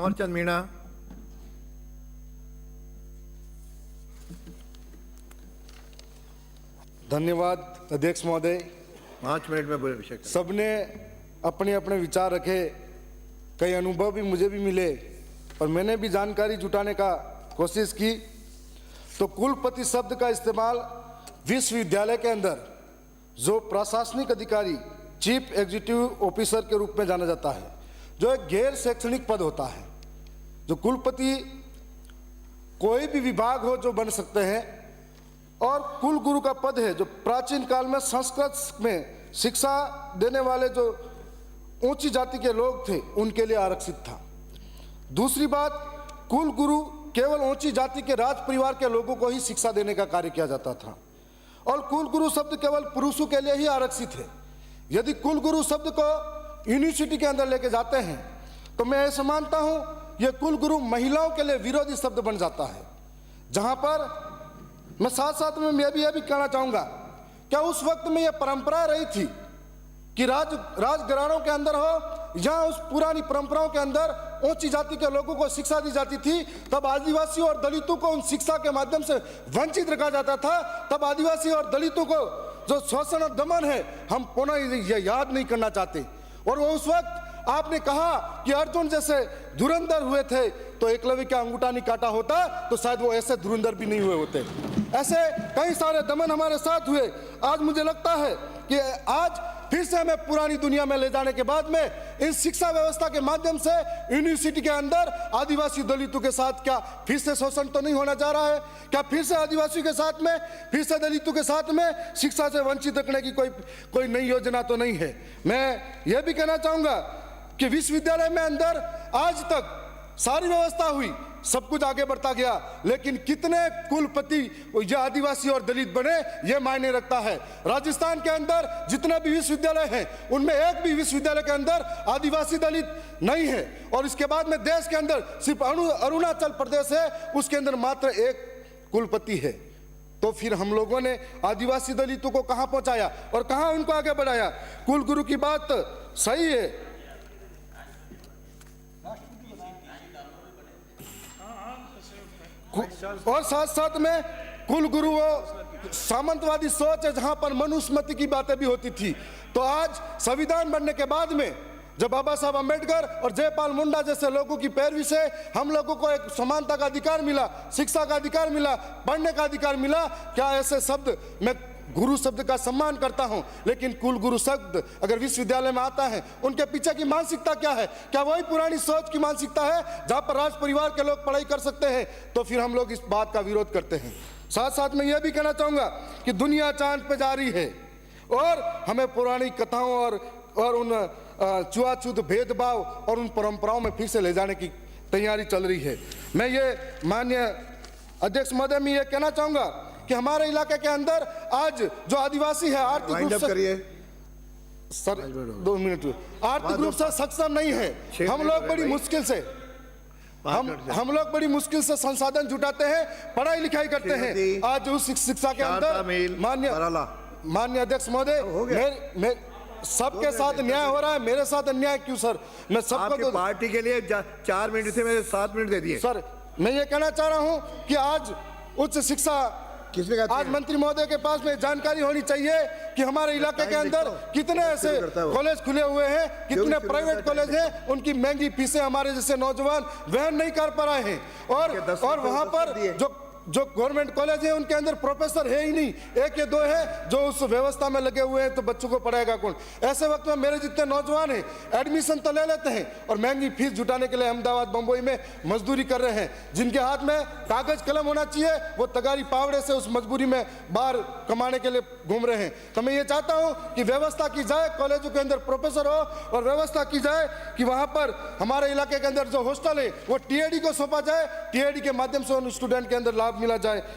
कंवरचंद मीणा। धन्यवाद अध्यक्ष महोदय। 5 मिनट में बोले विषय। सबने अपने अपने विचार रखे, कई अनुभव भी मुझे भी मिले और मैंने भी जानकारी जुटाने का कोशिश की। तो कुलपति शब्द का इस्तेमाल विश्वविद्यालय के अंदर जो प्रशासनिक अधिकारी चीफ एग्जीक्यूटिव ऑफिसर के रूप में जाना जाता है, जो एक गैर शैक्षणिक पद होता है। जो कुलपति कोई भी विभाग हो जो बन सकते हैं, और कुल गुरु का पद है जो प्राचीन काल में संस्कृत में शिक्षा देने वाले जो ऊंची जाति के लोग थे उनके लिए आरक्षित था। दूसरी बात, कुल गुरु केवल ऊंची जाति के राज परिवार के लोगों को ही शिक्षा देने का कार्य किया जाता था, और कुल गुरु शब्द केवल पुरुषों के लिए ही आरक्षित है। यदि कुल गुरु शब्द को यूनिवर्सिटी के अंदर लेके जाते हैं तो मैं ऐसा मानता हूं यह कुल गुरु महिलाओं के लिए विरोधी शब्द बन जाता है। जहां पर मैं साथ साथ में मैं भी यह भी कहना चाहूंगा, क्या उस वक्त में यह परंपरा रही थी कि राजघरानों के अंदर हो या उस पुरानी परंपराओं के अंदर ऊंची जाति के लोगों को शिक्षा दी जाती थी, तब आदिवासियों और दलितों को उन शिक्षा के माध्यम से वंचित रखा जाता था। तब आदिवासी और दलितों को जो शोषण और दमन है हम पुनः यह याद नहीं करना चाहते। और वो उस वक्त आपने कहा कि अर्जुन जैसे धुरंधर हुए थे तो एकलव्य का अंगूठा नहीं काटा होता तो शायद वो ऐसे धुरंधर भी नहीं हुए होते। ऐसे कई सारे दमन हमारे साथ हुए। आज मुझे लगता है कि आज फिर से हमें पुरानी दुनिया में ले जाने के बाद में इस शिक्षा व्यवस्था के माध्यम से यूनिवर्सिटी के अंदर आदिवासी दलितों के साथ क्या फिर से शोषण तो नहीं होना जा रहा है? क्या फिर से आदिवासियों के साथ में, फिर से दलितों के साथ में शिक्षा से वंचित रखने की कोई नई योजना तो नहीं है? मैं यह भी कहना चाहूंगा कि विश्वविद्यालय में अंदर आज तक सारी व्यवस्था हुई, सब कुछ आगे बढ़ता गया, लेकिन कितने कुलपति या आदिवासी और दलित बने ये मायने रखता है। राजस्थान के अंदर जितने भी विश्वविद्यालय हैं उनमें एक भी विश्वविद्यालय के अंदर आदिवासी दलित नहीं है। और इसके बाद में देश के अंदर सिर्फ अरुणाचल प्रदेश है, उसके अंदर मात्र एक कुलपति है। तो फिर हम लोगों ने आदिवासी दलितों को कहां पहुंचाया और कहां उनको आगे बढ़ाया? कुलगुरु की बात सही है, और साथ साथ में कुल गुरु वो सामंतवादी सोच है जहां पर मनुस्मृति की बातें भी होती थी। तो आज संविधान बनने के बाद में जब बाबा साहब अम्बेडकर और जयपाल मुंडा जैसे लोगों की पैरवी से हम लोगों को एक समानता का अधिकार मिला, शिक्षा का अधिकार मिला, पढ़ने का अधिकार मिला, क्या ऐसे शब्द, मैं गुरु शब्द का सम्मान करता हूं, लेकिन कुल गुरु शब्द अगर विश्वविद्यालय में आता है उनके पीछे की मानसिकता क्या है? क्या वही पुरानी सोच की मानसिकता है जहां पर राज परिवार के लोग पढ़ाई कर सकते हैं? तो फिर हम लोग इस बात का विरोध करते हैं। साथ साथ में यह भी कहना चाहूंगा कि दुनिया चांद पे जा रही है और हमें पुरानी कथाओं और उन छुआछूत भेदभाव और उन परंपराओं में फिर से ले जाने की तैयारी चल रही है। मैं ये माननीय अध्यक्ष महोदय में यह कहना चाहूंगा कि हमारे इलाके के अंदर आज जो आदिवासी है आर्थिक रूप से, सर 2 मिनट, आर्थिक रूप से सक्षम नहीं है। हम लोग बड़ी मुश्किल से संसाधन जुटाते हैं, पढ़ाई लिखाई करते हैं। आज उस शिक्षा के अंदर माननीय अध्यक्ष महोदय सबके साथ न्याय हो रहा है, मेरे साथ अन्याय क्यों सर? मैं सबको तो पार्टी के लिए 4 मिनट थे, मैंने 7 मिनट दे दिए। सर मैं ये कहना चाह रहा हूं कि आज उच्च शिक्षा, आज मंत्री महोदय के पास में जानकारी होनी चाहिए कि हमारे इलाके के अंदर कितने ऐसे कॉलेज खुले हुए हैं, कितने प्राइवेट कॉलेज हैं, उनकी महंगी फीसें हमारे जैसे नौजवान वहन नहीं कर पा रहे हैं। और वहां पर जो गवर्नमेंट कॉलेज है उनके अंदर प्रोफेसर है ही नहीं, 1 या 2 है जो उस व्यवस्था में लगे हुए हैं, तो बच्चों को पढ़ाएगा कौन? ऐसे वक्त में मेरे जितने नौजवान हैं एडमिशन तो ले लेते हैं और महंगी फीस जुटाने के लिए अहमदाबाद बंबई में मजदूरी कर रहे हैं। जिनके हाथ में कागज कलम होना चाहिए वो तगारी पावड़े से उस मजबूरी में बाहर कमाने के लिए घूम रहे हैं। तो मैं ये चाहता हूं कि व्यवस्था की जाए, कॉलेजों के अंदर प्रोफेसर हो, और व्यवस्था की जाए कि वहां पर हमारे इलाके के अंदर जो हॉस्टल है वो टीएडी को सौंपा जाए, टीएडी के माध्यम से उन स्टूडेंट के अंदर लाभ मिला जाए।